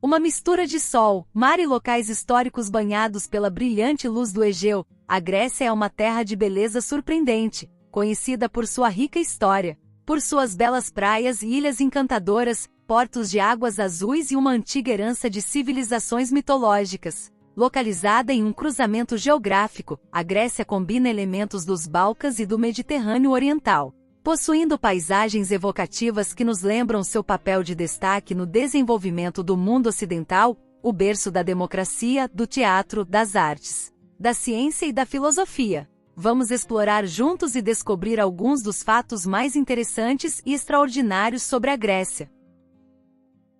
Uma mistura de sol, mar e locais históricos banhados pela brilhante luz do Egeu, a Grécia é uma terra de beleza surpreendente, conhecida por sua rica história, por suas belas praias e ilhas encantadoras, portos de águas azuis e uma antiga herança de civilizações mitológicas. Localizada em um cruzamento geográfico, a Grécia combina elementos dos Balcãs e do Mediterrâneo Oriental, possuindo paisagens evocativas que nos lembram seu papel de destaque no desenvolvimento do mundo ocidental, o berço da democracia, do teatro, das artes, da ciência e da filosofia. Vamos explorar juntos e descobrir alguns dos fatos mais interessantes e extraordinários sobre a Grécia.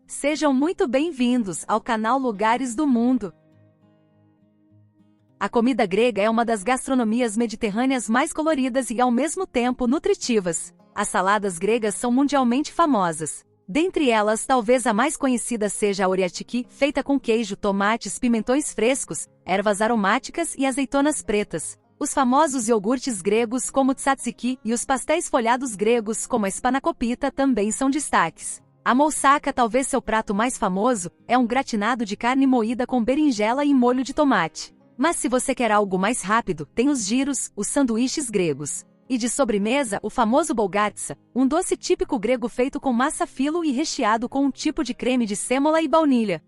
Sejam muito bem-vindos ao canal Lugares do Mundo. A comida grega é uma das gastronomias mediterrâneas mais coloridas e ao mesmo tempo nutritivas. As saladas gregas são mundialmente famosas. Dentre elas, talvez a mais conhecida seja a oriatiki, feita com queijo, tomates, pimentões frescos, ervas aromáticas e azeitonas pretas. Os famosos iogurtes gregos como o tzatziki e os pastéis folhados gregos como a spanakopita também são destaques. A moussaka, talvez seu prato mais famoso, é um gratinado de carne moída com berinjela e molho de tomate. Mas se você quer algo mais rápido, tem os gyros, os sanduíches gregos. E de sobremesa, o famoso bolgatsa, um doce típico grego feito com massa filo e recheado com um tipo de creme de sêmola e baunilha.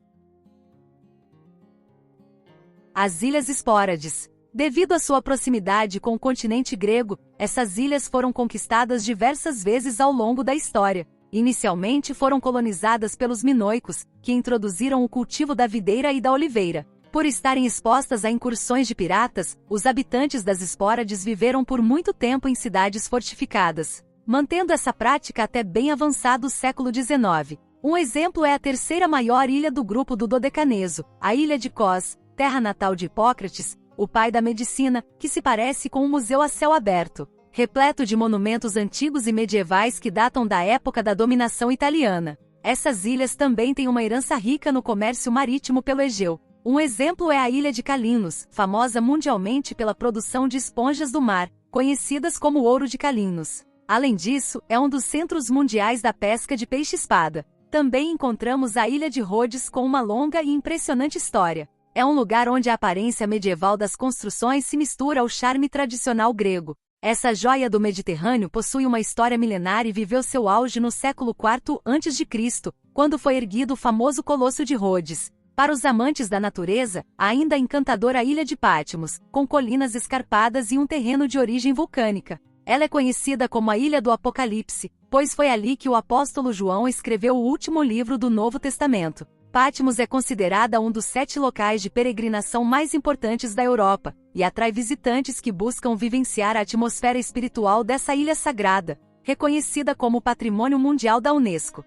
As Ilhas Hespórades. Devido à sua proximidade com o continente grego, essas ilhas foram conquistadas diversas vezes ao longo da história. Inicialmente foram colonizadas pelos minoicos, que introduziram o cultivo da videira e da oliveira. Por estarem expostas a incursões de piratas, os habitantes das Hespórades viveram por muito tempo em cidades fortificadas, mantendo essa prática até bem avançado século XIX. Um exemplo é a terceira maior ilha do grupo do Dodecaneso, a ilha de Kos, terra natal de Hipócrates, o pai da medicina, que se parece com um museu a céu aberto, repleto de monumentos antigos e medievais que datam da época da dominação italiana. Essas ilhas também têm uma herança rica no comércio marítimo pelo Egeu. Um exemplo é a ilha de Calinos, famosa mundialmente pela produção de esponjas do mar, conhecidas como ouro de Calinos. Além disso, é um dos centros mundiais da pesca de peixe-espada. Também encontramos a ilha de Rhodes com uma longa e impressionante história. É um lugar onde a aparência medieval das construções se mistura ao charme tradicional grego. Essa joia do Mediterrâneo possui uma história milenar e viveu seu auge no século IV a.C., quando foi erguido o famoso Colosso de Rhodes. Para os amantes da natureza, a ainda encantadora ilha de Patmos, com colinas escarpadas e um terreno de origem vulcânica. Ela é conhecida como a Ilha do Apocalipse, pois foi ali que o apóstolo João escreveu o último livro do Novo Testamento. Patmos é considerada um dos 7 locais de peregrinação mais importantes da Europa, e atrai visitantes que buscam vivenciar a atmosfera espiritual dessa ilha sagrada, reconhecida como Patrimônio Mundial da Unesco.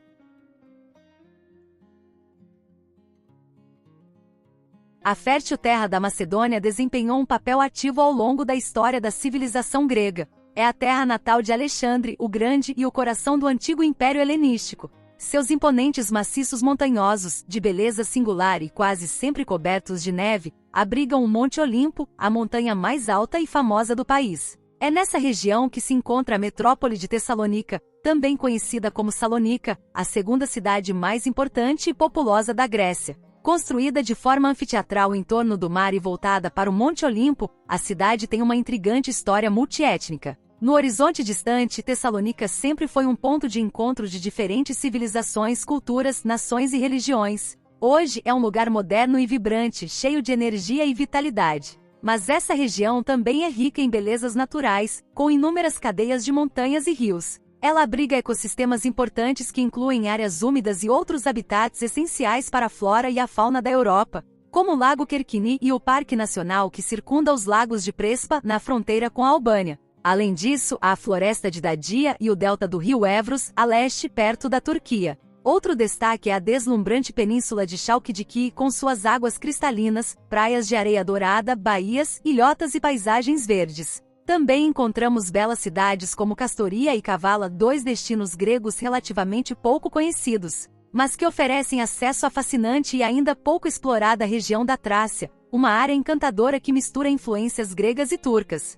A fértil terra da Macedônia desempenhou um papel ativo ao longo da história da civilização grega. É a terra natal de Alexandre o Grande e o coração do antigo Império Helenístico. Seus imponentes maciços montanhosos, de beleza singular e quase sempre cobertos de neve, abrigam o Monte Olimpo, a montanha mais alta e famosa do país. É nessa região que se encontra a metrópole de Tessalônica, também conhecida como Salônica, a segunda cidade mais importante e populosa da Grécia. Construída de forma anfiteatral em torno do mar e voltada para o Monte Olimpo, a cidade tem uma intrigante história multiétnica. No horizonte distante, Tessalônica sempre foi um ponto de encontro de diferentes civilizações, culturas, nações e religiões. Hoje é um lugar moderno e vibrante, cheio de energia e vitalidade. Mas essa região também é rica em belezas naturais, com inúmeras cadeias de montanhas e rios. Ela abriga ecossistemas importantes que incluem áreas úmidas e outros habitats essenciais para a flora e a fauna da Europa, como o Lago Kerkini e o Parque Nacional que circunda os lagos de Prespa, na fronteira com a Albânia. Além disso, há a Floresta de Dadia e o delta do rio Evros, a leste, perto da Turquia. Outro destaque é a deslumbrante península de Chalkidiki com suas águas cristalinas, praias de areia dourada, baías, ilhotas e paisagens verdes. Também encontramos belas cidades como Castoria e Kavala, 2 destinos gregos relativamente pouco conhecidos, mas que oferecem acesso à fascinante e ainda pouco explorada região da Trácia, uma área encantadora que mistura influências gregas e turcas.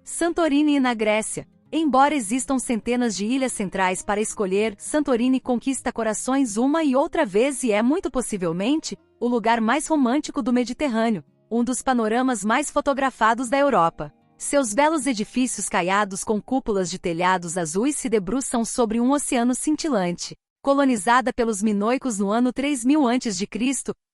Santorini, na Grécia. Embora existam centenas de ilhas centrais para escolher, Santorini conquista corações uma e outra vez e é muito possivelmente o lugar mais romântico do Mediterrâneo, um dos panoramas mais fotografados da Europa. Seus belos edifícios caiados com cúpulas de telhados azuis se debruçam sobre um oceano cintilante. Colonizada pelos minoicos no ano 3000 a.C.,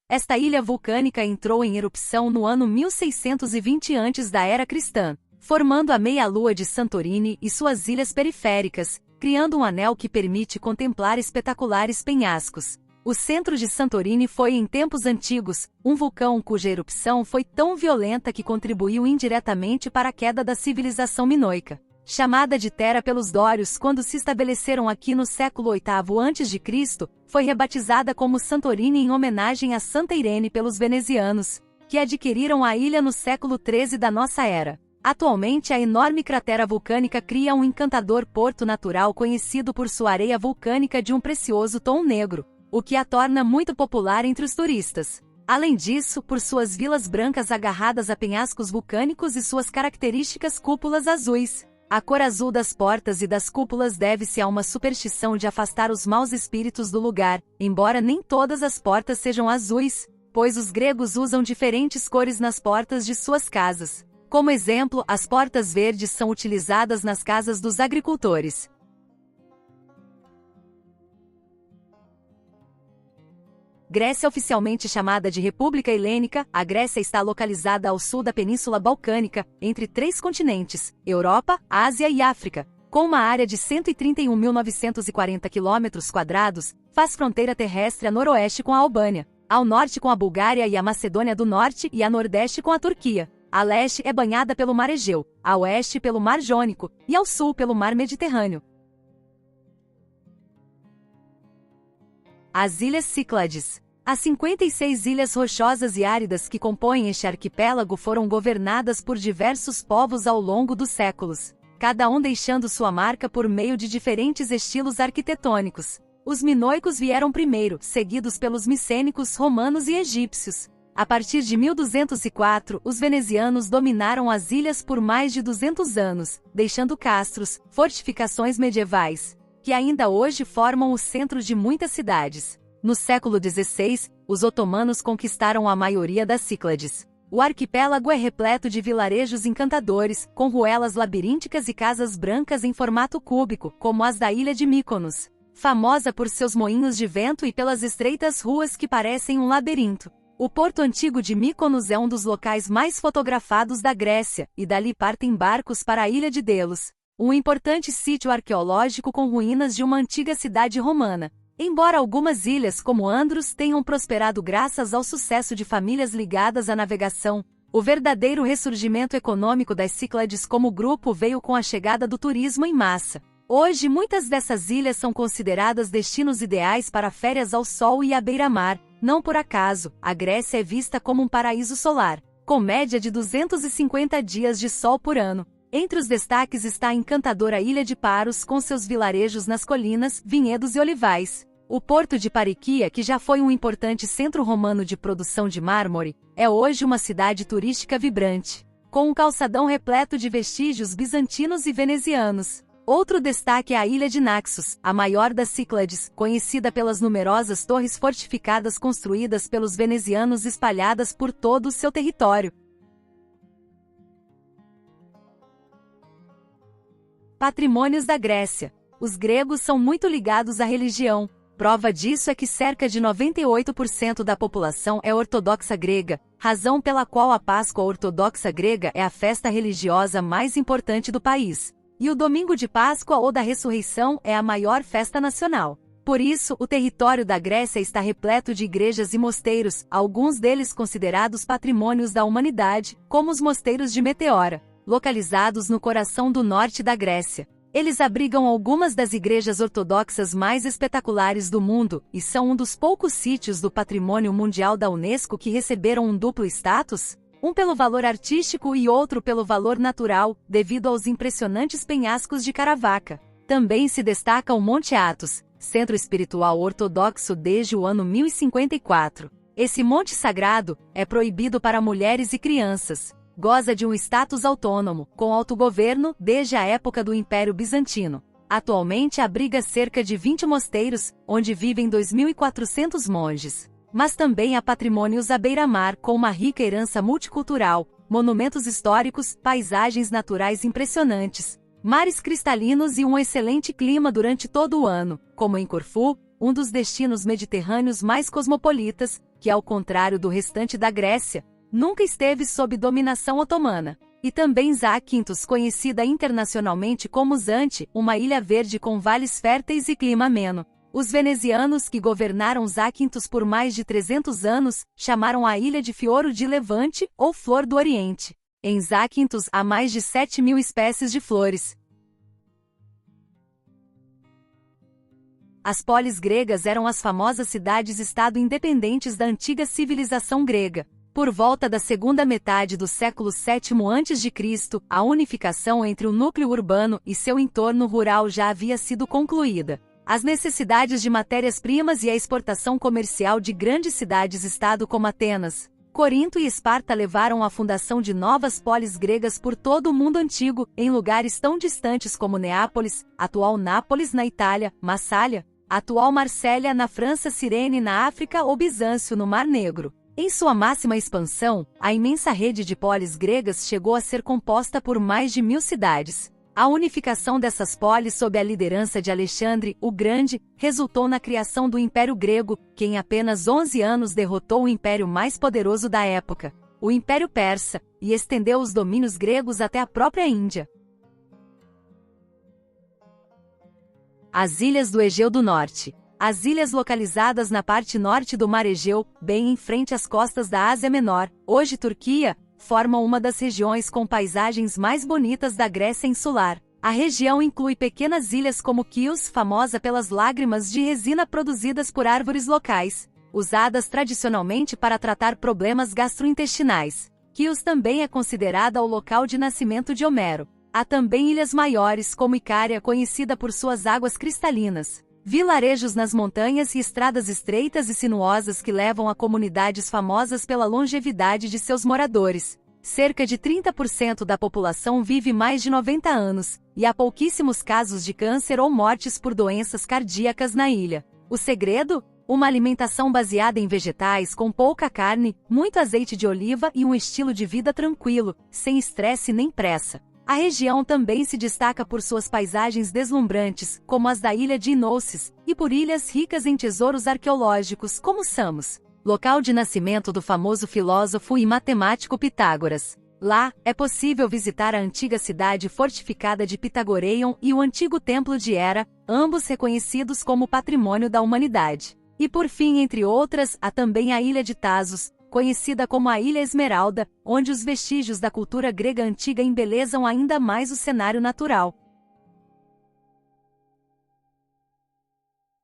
esta ilha vulcânica entrou em erupção no ano 1620 antes da era cristã, formando a meia-lua de Santorini e suas ilhas periféricas, criando um anel que permite contemplar espetaculares penhascos. O centro de Santorini foi, em tempos antigos, um vulcão cuja erupção foi tão violenta que contribuiu indiretamente para a queda da civilização minoica. Chamada de Terra pelos dórios quando se estabeleceram aqui no século VIII a.C., foi rebatizada como Santorini em homenagem a Santa Irene pelos venezianos, que adquiriram a ilha no século XIII da nossa era. Atualmente, a enorme cratera vulcânica cria um encantador porto natural conhecido por sua areia vulcânica de um precioso tom negro, o que a torna muito popular entre os turistas. Além disso, por suas vilas brancas agarradas a penhascos vulcânicos e suas características cúpulas azuis. A cor azul das portas e das cúpulas deve-se a uma superstição de afastar os maus espíritos do lugar, embora nem todas as portas sejam azuis, pois os gregos usam diferentes cores nas portas de suas casas. Como exemplo, as portas verdes são utilizadas nas casas dos agricultores. Grécia, oficialmente chamada de República Helênica, a Grécia está localizada ao sul da Península Balcânica, entre 3 continentes, Europa, Ásia e África. Com uma área de 131.940 km², faz fronteira terrestre a noroeste com a Albânia, ao norte com a Bulgária e a Macedônia do Norte e a nordeste com a Turquia. A leste é banhada pelo Mar Egeu, a oeste pelo Mar Jônico e ao sul pelo Mar Mediterrâneo. As Ilhas Cíclades. As 56 ilhas rochosas e áridas que compõem este arquipélago foram governadas por diversos povos ao longo dos séculos, cada um deixando sua marca por meio de diferentes estilos arquitetônicos. Os minoicos vieram primeiro, seguidos pelos micênicos, romanos e egípcios. A partir de 1204, os venezianos dominaram as ilhas por mais de 200 anos, deixando castros, fortificações medievais, que ainda hoje formam o centro de muitas cidades. No século XVI, os otomanos conquistaram a maioria das Cíclades. O arquipélago é repleto de vilarejos encantadores, com ruelas labirínticas e casas brancas em formato cúbico, como as da ilha de Mykonos, famosa por seus moinhos de vento e pelas estreitas ruas que parecem um labirinto. O porto antigo de Mykonos é um dos locais mais fotografados da Grécia, e dali partem barcos para a ilha de Delos, um importante sítio arqueológico com ruínas de uma antiga cidade romana. Embora algumas ilhas como Andros tenham prosperado graças ao sucesso de famílias ligadas à navegação, o verdadeiro ressurgimento econômico das Cíclades como grupo veio com a chegada do turismo em massa. Hoje muitas dessas ilhas são consideradas destinos ideais para férias ao sol e à beira-mar. Não por acaso, a Grécia é vista como um paraíso solar, com média de 250 dias de sol por ano. Entre os destaques está a encantadora Ilha de Paros com seus vilarejos nas colinas, vinhedos e olivais. O porto de Pariquia, que já foi um importante centro romano de produção de mármore, é hoje uma cidade turística vibrante, com um calçadão repleto de vestígios bizantinos e venezianos. Outro destaque é a ilha de Naxos, a maior das Cíclades, conhecida pelas numerosas torres fortificadas construídas pelos venezianos espalhadas por todo o seu território. Patrimônios da Grécia. Os gregos são muito ligados à religião. Prova disso é que cerca de 98% da população é ortodoxa grega, razão pela qual a Páscoa ortodoxa grega é a festa religiosa mais importante do país. E o Domingo de Páscoa ou da Ressurreição é a maior festa nacional. Por isso, o território da Grécia está repleto de igrejas e mosteiros, alguns deles considerados patrimônios da humanidade, como os mosteiros de Meteora, localizados no coração do norte da Grécia. Eles abrigam algumas das igrejas ortodoxas mais espetaculares do mundo, e são um dos poucos sítios do Patrimônio Mundial da Unesco que receberam um duplo status, um pelo valor artístico e outro pelo valor natural, devido aos impressionantes penhascos de Caravaca. Também se destaca o Monte Athos, centro espiritual ortodoxo desde o ano 1054. Esse monte sagrado é proibido para mulheres e crianças. goza de um status autônomo, com autogoverno, desde a época do Império Bizantino. Atualmente abriga cerca de 20 mosteiros, onde vivem 2.400 monges. Mas também há patrimônios à beira-mar com uma rica herança multicultural, monumentos históricos, paisagens naturais impressionantes, mares cristalinos e um excelente clima durante todo o ano, como em Corfu, um dos destinos mediterrâneos mais cosmopolitas, que ao contrário do restante da Grécia, nunca esteve sob dominação otomana. E também Zakynthos, conhecida internacionalmente como Zante, uma ilha verde com vales férteis e clima ameno. Os venezianos que governaram Zakynthos por mais de 300 anos, chamaram a ilha de Fioro de Levante, ou Flor do Oriente. Em Zakynthos há mais de 7.000 espécies de flores. As polis gregas eram as famosas cidades-estado independentes da antiga civilização grega. Por volta da segunda metade do século VII a.C., a unificação entre o núcleo urbano e seu entorno rural já havia sido concluída. As necessidades de matérias-primas e a exportação comercial de grandes cidades-estado como Atenas, Corinto e Esparta levaram à fundação de novas polis gregas por todo o mundo antigo, em lugares tão distantes como Neápolis, atual Nápoles na Itália, Massália, atual Marsella na França, Cirene na África ou Bizâncio no Mar Negro. Em sua máxima expansão, a imensa rede de polis gregas chegou a ser composta por mais de 1.000 cidades. A unificação dessas polis sob a liderança de Alexandre, o Grande, resultou na criação do Império Grego, que em apenas 11 anos derrotou o império mais poderoso da época, o Império Persa, e estendeu os domínios gregos até a própria Índia. As Ilhas do Egeu do Norte. As ilhas localizadas na parte norte do Mar Egeu, bem em frente às costas da Ásia Menor, hoje Turquia, formam uma das regiões com paisagens mais bonitas da Grécia insular. A região inclui pequenas ilhas como Chios, famosa pelas lágrimas de resina produzidas por árvores locais, usadas tradicionalmente para tratar problemas gastrointestinais. Chios também é considerada o local de nascimento de Homero. Há também ilhas maiores como Icária, conhecida por suas águas cristalinas, vilarejos nas montanhas e estradas estreitas e sinuosas que levam a comunidades famosas pela longevidade de seus moradores. Cerca de 30% da população vive mais de 90 anos, e há pouquíssimos casos de câncer ou mortes por doenças cardíacas na ilha. O segredo? Uma alimentação baseada em vegetais com pouca carne, muito azeite de oliva e um estilo de vida tranquilo, sem estresse nem pressa. A região também se destaca por suas paisagens deslumbrantes, como as da ilha de Inoussis, e por ilhas ricas em tesouros arqueológicos, como Samos, local de nascimento do famoso filósofo e matemático Pitágoras. Lá, é possível visitar a antiga cidade fortificada de Pitagoreion e o antigo templo de Hera, ambos reconhecidos como patrimônio da humanidade. E por fim, entre outras, há também a ilha de Tasos, conhecida como a Ilha Esmeralda, onde os vestígios da cultura grega antiga embelezam ainda mais o cenário natural.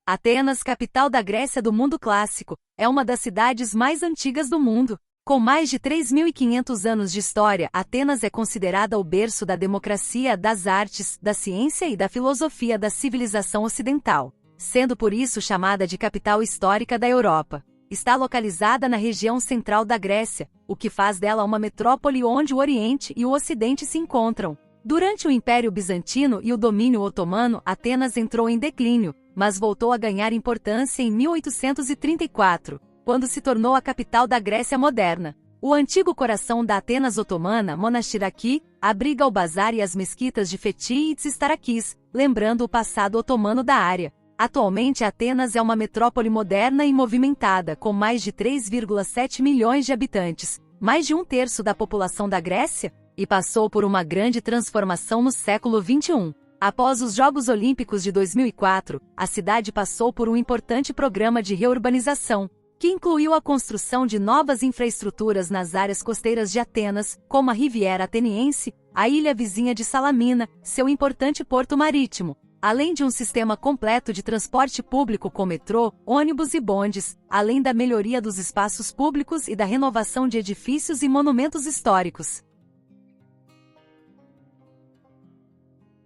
Atenas, capital da Grécia do mundo clássico, é uma das cidades mais antigas do mundo. Com mais de 3.500 anos de história, Atenas é considerada o berço da democracia, das artes, da ciência e da filosofia da civilização ocidental, sendo por isso chamada de capital histórica da Europa. Está localizada na região central da Grécia, o que faz dela uma metrópole onde o Oriente e o Ocidente se encontram. Durante o Império Bizantino e o domínio otomano, Atenas entrou em declínio, mas voltou a ganhar importância em 1834, quando se tornou a capital da Grécia moderna. O antigo coração da Atenas otomana, Monastiraki, abriga o bazar e as mesquitas de Fethi e Tsistarakis, lembrando o passado otomano da área. Atualmente Atenas é uma metrópole moderna e movimentada, com mais de 3,7 milhões de habitantes, mais de um terço da população da Grécia, e passou por uma grande transformação no século XXI. Após os Jogos Olímpicos de 2004, a cidade passou por um importante programa de reurbanização, que incluiu a construção de novas infraestruturas nas áreas costeiras de Atenas, como a Riviera Ateniense, a ilha vizinha de Salamina, seu importante porto marítimo, além de um sistema completo de transporte público com metrô, ônibus e bondes, além da melhoria dos espaços públicos e da renovação de edifícios e monumentos históricos.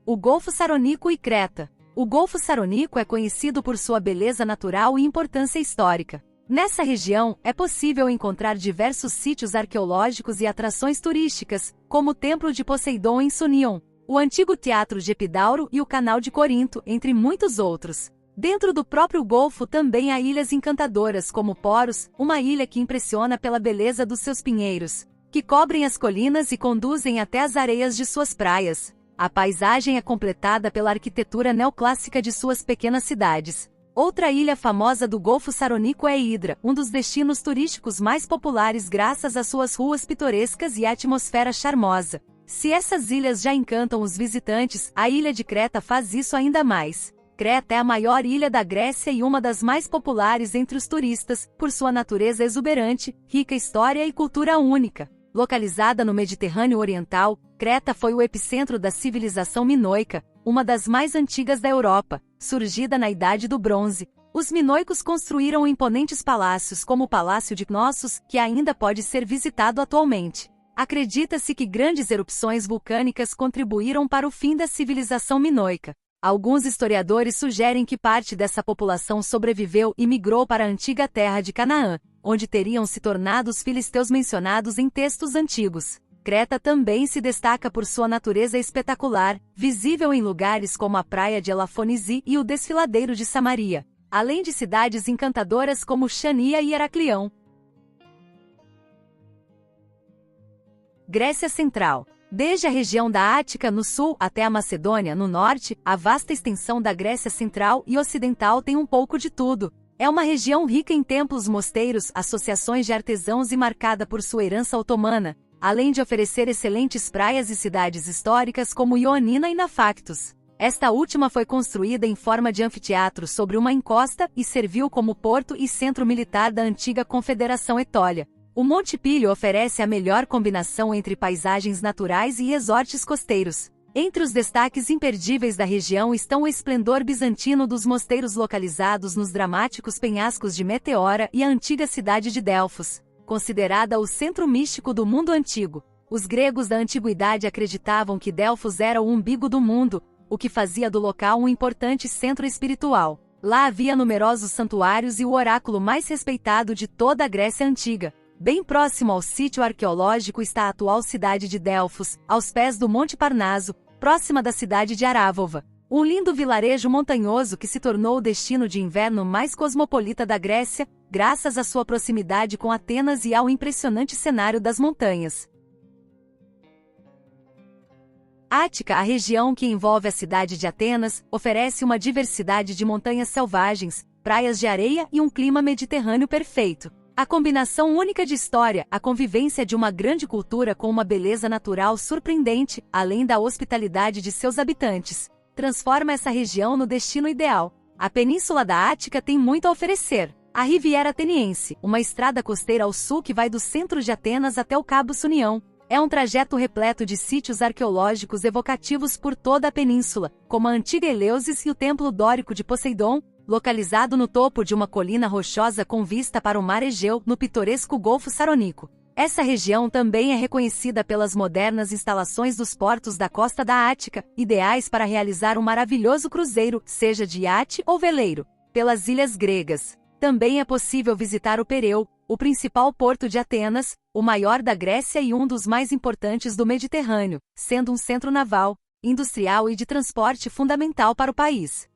O Golfo Sarônico e Creta. O Golfo Sarônico é conhecido por sua beleza natural e importância histórica. Nessa região, é possível encontrar diversos sítios arqueológicos e atrações turísticas, como o Templo de Poseidon em Sunion, o antigo Teatro de Epidauro e o Canal de Corinto, entre muitos outros. Dentro do próprio Golfo também há ilhas encantadoras como Poros, uma ilha que impressiona pela beleza dos seus pinheiros, que cobrem as colinas e conduzem até as areias de suas praias. A paisagem é completada pela arquitetura neoclássica de suas pequenas cidades. Outra ilha famosa do Golfo Sarônico é Hidra, um dos destinos turísticos mais populares graças às suas ruas pitorescas e atmosfera charmosa. Se essas ilhas já encantam os visitantes, a ilha de Creta faz isso ainda mais. Creta é a maior ilha da Grécia e uma das mais populares entre os turistas, por sua natureza exuberante, rica história e cultura única. Localizada no Mediterrâneo Oriental, Creta foi o epicentro da civilização minoica, uma das mais antigas da Europa, surgida na Idade do Bronze. Os minoicos construíram imponentes palácios como o Palácio de Knossos, que ainda pode ser visitado atualmente. Acredita-se que grandes erupções vulcânicas contribuíram para o fim da civilização minoica. Alguns historiadores sugerem que parte dessa população sobreviveu e migrou para a antiga terra de Canaã, onde teriam se tornado os filisteus mencionados em textos antigos. Creta também se destaca por sua natureza espetacular, visível em lugares como a praia de Elafonisi e o desfiladeiro de Samaria, além de cidades encantadoras como Chania e Heraclião. Grécia Central. Desde a região da Ática no sul até a Macedônia no norte, a vasta extensão da Grécia Central e Ocidental tem um pouco de tudo. É uma região rica em templos, mosteiros, associações de artesãos e marcada por sua herança otomana, além de oferecer excelentes praias e cidades históricas como Ioannina e Naphaktos. Esta última foi construída em forma de anfiteatro sobre uma encosta e serviu como porto e centro militar da antiga Confederação Etólia. O Monte Pilho oferece a melhor combinação entre paisagens naturais e resorts costeiros. Entre os destaques imperdíveis da região estão o esplendor bizantino dos mosteiros localizados nos dramáticos penhascos de Meteora e a antiga cidade de Delfos, considerada o centro místico do mundo antigo. Os gregos da antiguidade acreditavam que Delfos era o umbigo do mundo, o que fazia do local um importante centro espiritual. Lá havia numerosos santuários e o oráculo mais respeitado de toda a Grécia Antiga. Bem próximo ao sítio arqueológico está a atual cidade de Delfos, aos pés do Monte Parnaso, próxima da cidade de Arávova. Um lindo vilarejo montanhoso que se tornou o destino de inverno mais cosmopolita da Grécia, graças à sua proximidade com Atenas e ao impressionante cenário das montanhas. Ática, a região que envolve a cidade de Atenas, oferece uma diversidade de montanhas selvagens, praias de areia e um clima mediterrâneo perfeito. A combinação única de história, a convivência de uma grande cultura com uma beleza natural surpreendente, além da hospitalidade de seus habitantes, transforma essa região no destino ideal. A Península da Ática tem muito a oferecer. A Riviera Ateniense, uma estrada costeira ao sul que vai do centro de Atenas até o Cabo Sunião, é um trajeto repleto de sítios arqueológicos evocativos por toda a península, como a antiga Eleusis e o Templo Dórico de Poseidon, localizado no topo de uma colina rochosa com vista para o mar Egeu, no pitoresco Golfo Sarônico. Essa região também é reconhecida pelas modernas instalações dos portos da costa da Ática, ideais para realizar um maravilhoso cruzeiro, seja de iate ou veleiro, pelas ilhas gregas. Também é possível visitar o Pereu, o principal porto de Atenas, o maior da Grécia e um dos mais importantes do Mediterrâneo, sendo um centro naval, industrial e de transporte fundamental para o país.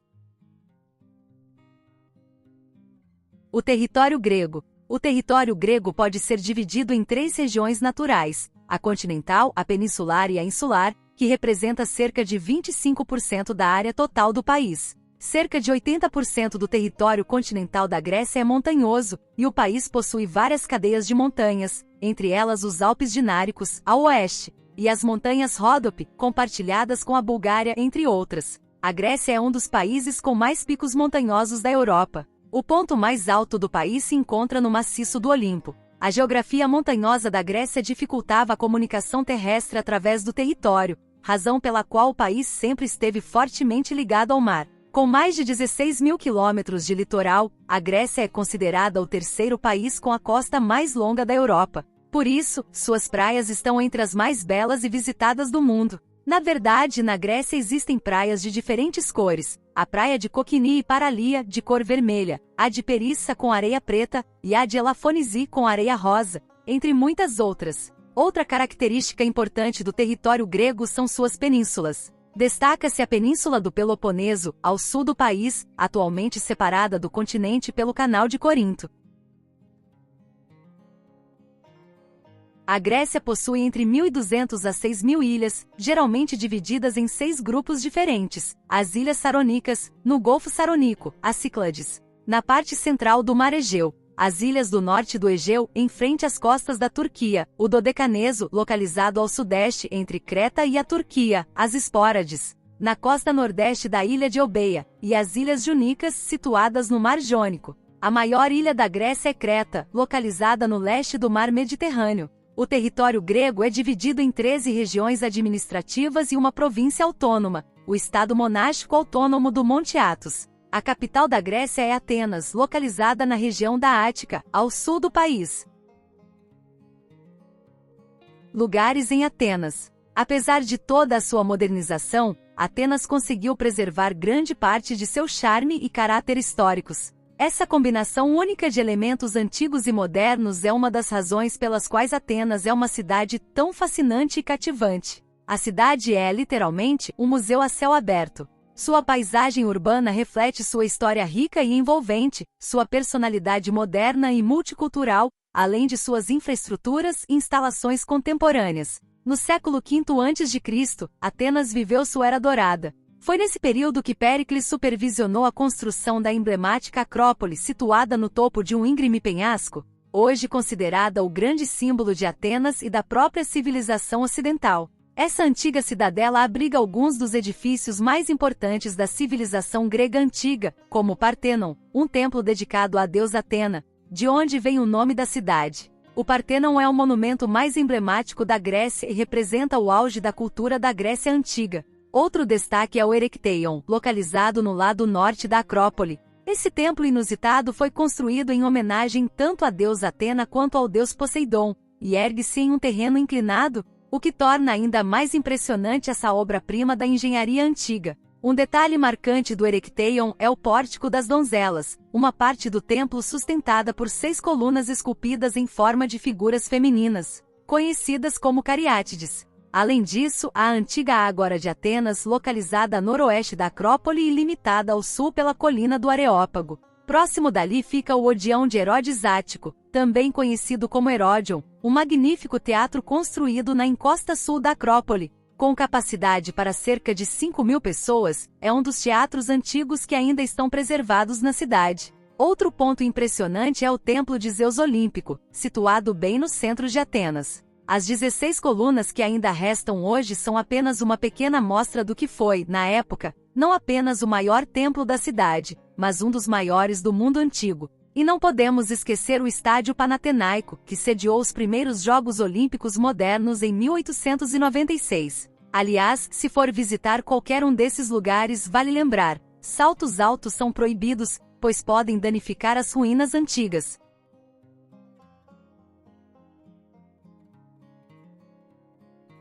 O território grego. O território grego pode ser dividido em 3 regiões naturais, a continental, a peninsular e a insular, que representa cerca de 25% da área total do país. Cerca de 80% do território continental da Grécia é montanhoso, e o país possui várias cadeias de montanhas, entre elas os Alpes Dináricos, ao oeste, e as montanhas Ródope, compartilhadas com a Bulgária, entre outras. A Grécia é um dos países com mais picos montanhosos da Europa. O ponto mais alto do país se encontra no maciço do Olimpo. A geografia montanhosa da Grécia dificultava a comunicação terrestre através do território, razão pela qual o país sempre esteve fortemente ligado ao mar. Com mais de 16 mil quilômetros de litoral, a Grécia é considerada o terceiro país com a costa mais longa da Europa. Por isso, suas praias estão entre as mais belas e visitadas do mundo. Na verdade, na Grécia existem praias de diferentes cores, a praia de Coquini e Paralia, de cor vermelha, a de Perissa com areia preta, e a de Elafonisi com areia rosa, entre muitas outras. Outra característica importante do território grego são suas penínsulas. Destaca-se a Península do Peloponeso, ao sul do país, atualmente separada do continente pelo Canal de Corinto. A Grécia possui entre 1.200 a 6.000 ilhas, geralmente divididas em 6 grupos diferentes: as Ilhas Sarônicas, no Golfo Sarônico, as Cíclades, na parte central do Mar Egeu, as ilhas do norte do Egeu, em frente às costas da Turquia, o Dodecaneso, localizado ao sudeste entre Creta e a Turquia, as Hespórades, na costa nordeste da ilha de Eubeia, e as Ilhas Jônicas, situadas no Mar Jônico. A maior ilha da Grécia é Creta, localizada no leste do Mar Mediterrâneo. O território grego é dividido em 13 regiões administrativas e uma província autônoma, o Estado Monástico Autônomo do Monte Athos. A capital da Grécia é Atenas, localizada na região da Ática, ao sul do país. Lugares em Atenas. Apesar de toda a sua modernização, Atenas conseguiu preservar grande parte de seu charme e caráter históricos. Essa combinação única de elementos antigos e modernos é uma das razões pelas quais Atenas é uma cidade tão fascinante e cativante. A cidade é, literalmente, um museu a céu aberto. Sua paisagem urbana reflete sua história rica e envolvente, sua personalidade moderna e multicultural, além de suas infraestruturas e instalações contemporâneas. No século V a.C., Atenas viveu sua era dourada. Foi nesse período que Péricles supervisionou a construção da emblemática Acrópole situada no topo de um íngreme penhasco, hoje considerada o grande símbolo de Atenas e da própria civilização ocidental. Essa antiga cidadela abriga alguns dos edifícios mais importantes da civilização grega antiga, como o Partenon, um templo dedicado à deusa Atena, de onde vem o nome da cidade. O Partenon é o monumento mais emblemático da Grécia e representa o auge da cultura da Grécia Antiga. Outro destaque é o Erechtheion, localizado no lado norte da Acrópole. Esse templo inusitado foi construído em homenagem tanto à deusa Atena quanto ao deus Poseidon, e ergue-se em um terreno inclinado, o que torna ainda mais impressionante essa obra-prima da engenharia antiga. Um detalhe marcante do Erechtheion é o Pórtico das Donzelas, uma parte do templo sustentada por 6 colunas esculpidas em forma de figuras femininas, conhecidas como cariátides. Além disso, a antiga Ágora de Atenas, localizada a noroeste da Acrópole e limitada ao sul pela colina do Areópago. Próximo dali fica o Odeão de Herodes Ático, também conhecido como Heródion, um magnífico teatro construído na encosta sul da Acrópole. Com capacidade para cerca de 5.000 pessoas, é um dos teatros antigos que ainda estão preservados na cidade. Outro ponto impressionante é o Templo de Zeus Olímpico, situado bem no centro de Atenas. As 16 colunas que ainda restam hoje são apenas uma pequena amostra do que foi, na época, não apenas o maior templo da cidade, mas um dos maiores do mundo antigo. E não podemos esquecer o Estádio Panatenaico, que sediou os primeiros Jogos Olímpicos modernos em 1896. Aliás, se for visitar qualquer um desses lugares, vale lembrar, saltos altos são proibidos, pois podem danificar as ruínas antigas.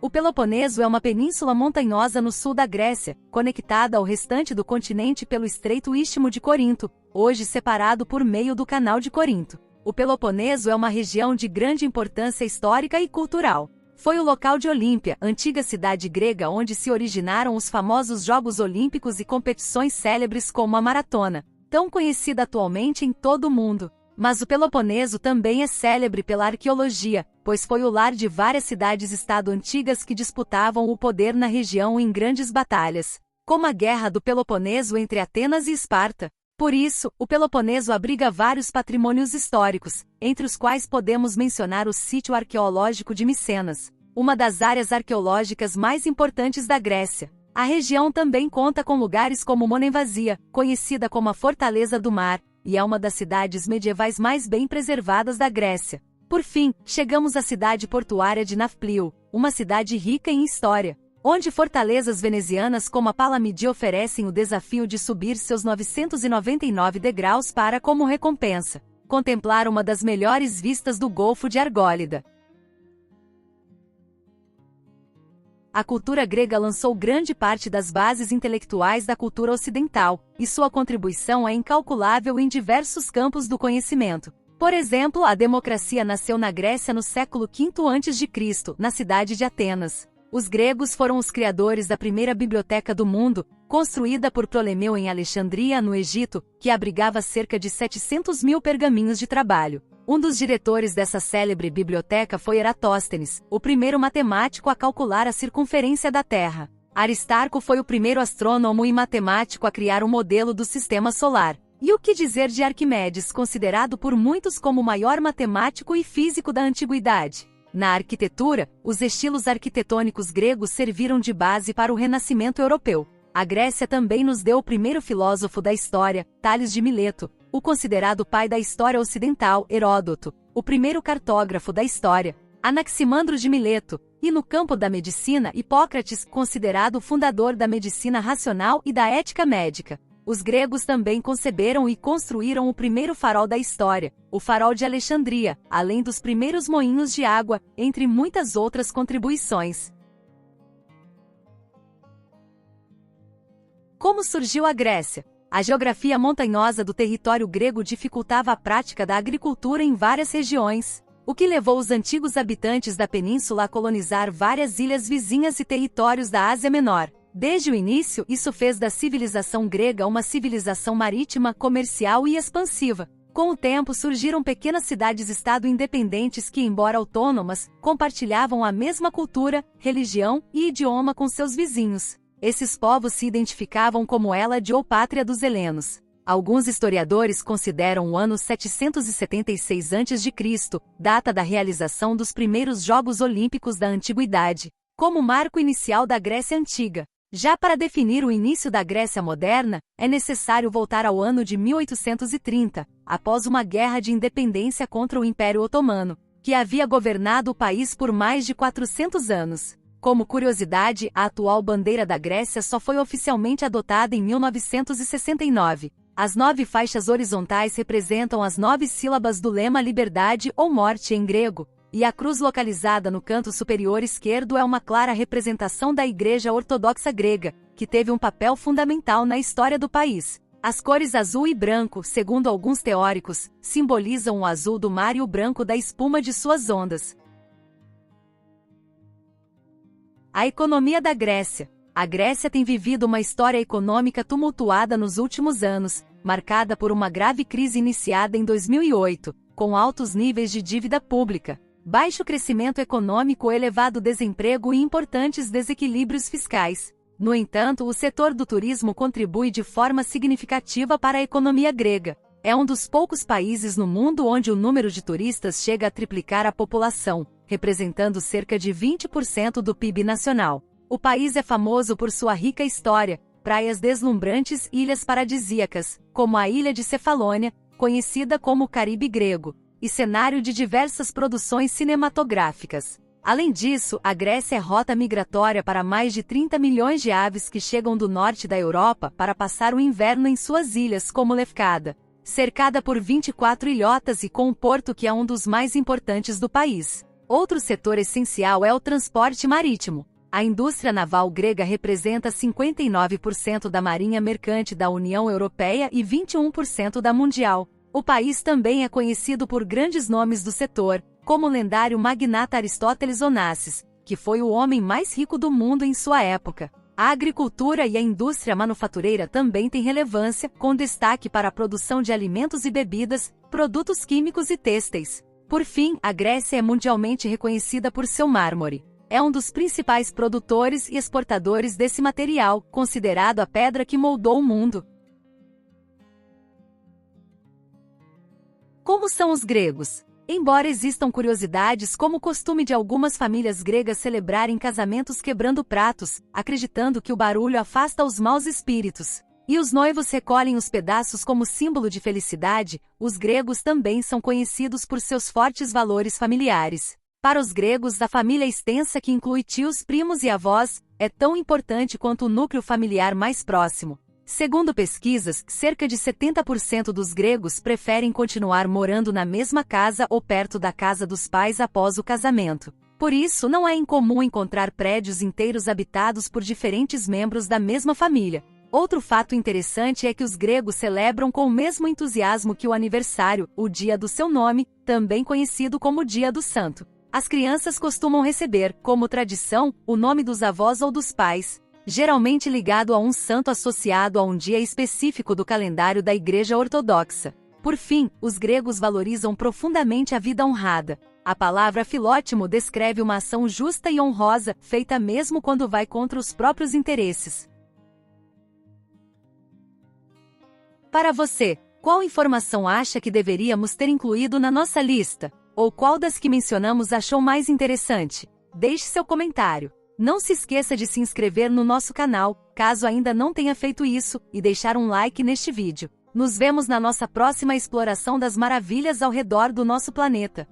O Peloponeso é uma península montanhosa no sul da Grécia, conectada ao restante do continente pelo estreito Istmo de Corinto, hoje separado por meio do Canal de Corinto. O Peloponeso é uma região de grande importância histórica e cultural. Foi o local de Olímpia, antiga cidade grega onde se originaram os famosos Jogos Olímpicos e competições célebres como a maratona, tão conhecida atualmente em todo o mundo. Mas o Peloponeso também é célebre pela arqueologia, pois foi o lar de várias cidades-estado antigas que disputavam o poder na região em grandes batalhas, como a Guerra do Peloponeso entre Atenas e Esparta. Por isso, o Peloponeso abriga vários patrimônios históricos, entre os quais podemos mencionar o sítio arqueológico de Micenas, uma das áreas arqueológicas mais importantes da Grécia. A região também conta com lugares como Monemvasia, conhecida como a Fortaleza do Mar, e é uma das cidades medievais mais bem preservadas da Grécia. Por fim, chegamos à cidade portuária de Nafplio, uma cidade rica em história, onde fortalezas venezianas como a Palamidi oferecem o desafio de subir seus 999 degraus para, como recompensa, contemplar uma das melhores vistas do Golfo de Argólida. A cultura grega lançou grande parte das bases intelectuais da cultura ocidental, e sua contribuição é incalculável em diversos campos do conhecimento. Por exemplo, a democracia nasceu na Grécia no século V a.C., na cidade de Atenas. Os gregos foram os criadores da primeira biblioteca do mundo, construída por Ptolomeu em Alexandria, no Egito, que abrigava cerca de 700 mil pergaminhos de trabalho. Um dos diretores dessa célebre biblioteca foi Eratóstenes, o primeiro matemático a calcular a circunferência da Terra. Aristarco foi o primeiro astrônomo e matemático a criar um modelo do sistema solar. E o que dizer de Arquimedes, considerado por muitos como o maior matemático e físico da antiguidade? Na arquitetura, os estilos arquitetônicos gregos serviram de base para o Renascimento europeu. A Grécia também nos deu o primeiro filósofo da história, Tales de Mileto, o considerado pai da história ocidental, Heródoto, o primeiro cartógrafo da história, Anaximandro de Mileto, e no campo da medicina, Hipócrates, considerado o fundador da medicina racional e da ética médica. Os gregos também conceberam e construíram o primeiro farol da história, o Farol de Alexandria, além dos primeiros moinhos de água, entre muitas outras contribuições. Como surgiu a Grécia? A geografia montanhosa do território grego dificultava a prática da agricultura em várias regiões, o que levou os antigos habitantes da península a colonizar várias ilhas vizinhas e territórios da Ásia Menor. Desde o início, isso fez da civilização grega uma civilização marítima, comercial e expansiva. Com o tempo surgiram pequenas cidades-estado independentes que, embora autônomas, compartilhavam a mesma cultura, religião e idioma com seus vizinhos. Esses povos se identificavam como Hélade ou Pátria dos Helenos. Alguns historiadores consideram o ano 776 a.C., data da realização dos primeiros Jogos Olímpicos da Antiguidade, como marco inicial da Grécia Antiga. Já para definir o início da Grécia moderna, é necessário voltar ao ano de 1830, após uma guerra de independência contra o Império Otomano, que havia governado o país por mais de 400 anos. Como curiosidade, a atual bandeira da Grécia só foi oficialmente adotada em 1969. As 9 faixas horizontais representam as 9 sílabas do lema Liberdade ou Morte em grego, e a cruz localizada no canto superior esquerdo é uma clara representação da Igreja Ortodoxa grega, que teve um papel fundamental na história do país. As cores azul e branco, segundo alguns teóricos, simbolizam o azul do mar e o branco da espuma de suas ondas. A economia da Grécia. A Grécia tem vivido uma história econômica tumultuada nos últimos anos, marcada por uma grave crise iniciada em 2008, com altos níveis de dívida pública, baixo crescimento econômico, elevado desemprego e importantes desequilíbrios fiscais. No entanto, o setor do turismo contribui de forma significativa para a economia grega. É um dos poucos países no mundo onde o número de turistas chega a triplicar a população, representando cerca de 20% do PIB nacional. O país é famoso por sua rica história, praias deslumbrantes e ilhas paradisíacas, como a ilha de Cefalônia, conhecida como o Caribe grego, e cenário de diversas produções cinematográficas. Além disso, a Grécia é rota migratória para mais de 30 milhões de aves que chegam do norte da Europa para passar o inverno em suas ilhas como Lefkada, cercada por 24 ilhotas e com um porto que é um dos mais importantes do país. Outro setor essencial é o transporte marítimo. A indústria naval grega representa 59% da marinha mercante da União Europeia e 21% da mundial. O país também é conhecido por grandes nomes do setor, como o lendário magnata Aristóteles Onassis, que foi o homem mais rico do mundo em sua época. A agricultura e a indústria manufatureira também têm relevância, com destaque para a produção de alimentos e bebidas, produtos químicos e têxteis. Por fim, a Grécia é mundialmente reconhecida por seu mármore. É um dos principais produtores e exportadores desse material, considerado a pedra que moldou o mundo. Como são os gregos? Embora existam curiosidades como o costume de algumas famílias gregas celebrarem casamentos quebrando pratos, acreditando que o barulho afasta os maus espíritos, e os noivos recolhem os pedaços como símbolo de felicidade, os gregos também são conhecidos por seus fortes valores familiares. Para os gregos, a família extensa, que inclui tios, primos e avós, é tão importante quanto o núcleo familiar mais próximo. Segundo pesquisas, cerca de 70% dos gregos preferem continuar morando na mesma casa ou perto da casa dos pais após o casamento. Por isso, não é incomum encontrar prédios inteiros habitados por diferentes membros da mesma família. Outro fato interessante é que os gregos celebram com o mesmo entusiasmo que o aniversário, o dia do seu nome, também conhecido como Dia do Santo. As crianças costumam receber, como tradição, o nome dos avós ou dos pais, geralmente ligado a um santo associado a um dia específico do calendário da Igreja Ortodoxa. Por fim, os gregos valorizam profundamente a vida honrada. A palavra filótimo descreve uma ação justa e honrosa, feita mesmo quando vai contra os próprios interesses. Para você, qual informação acha que deveríamos ter incluído na nossa lista? Ou qual das que mencionamos achou mais interessante? Deixe seu comentário. Não se esqueça de se inscrever no nosso canal, caso ainda não tenha feito isso, e deixar um like neste vídeo. Nos vemos na nossa próxima exploração das maravilhas ao redor do nosso planeta.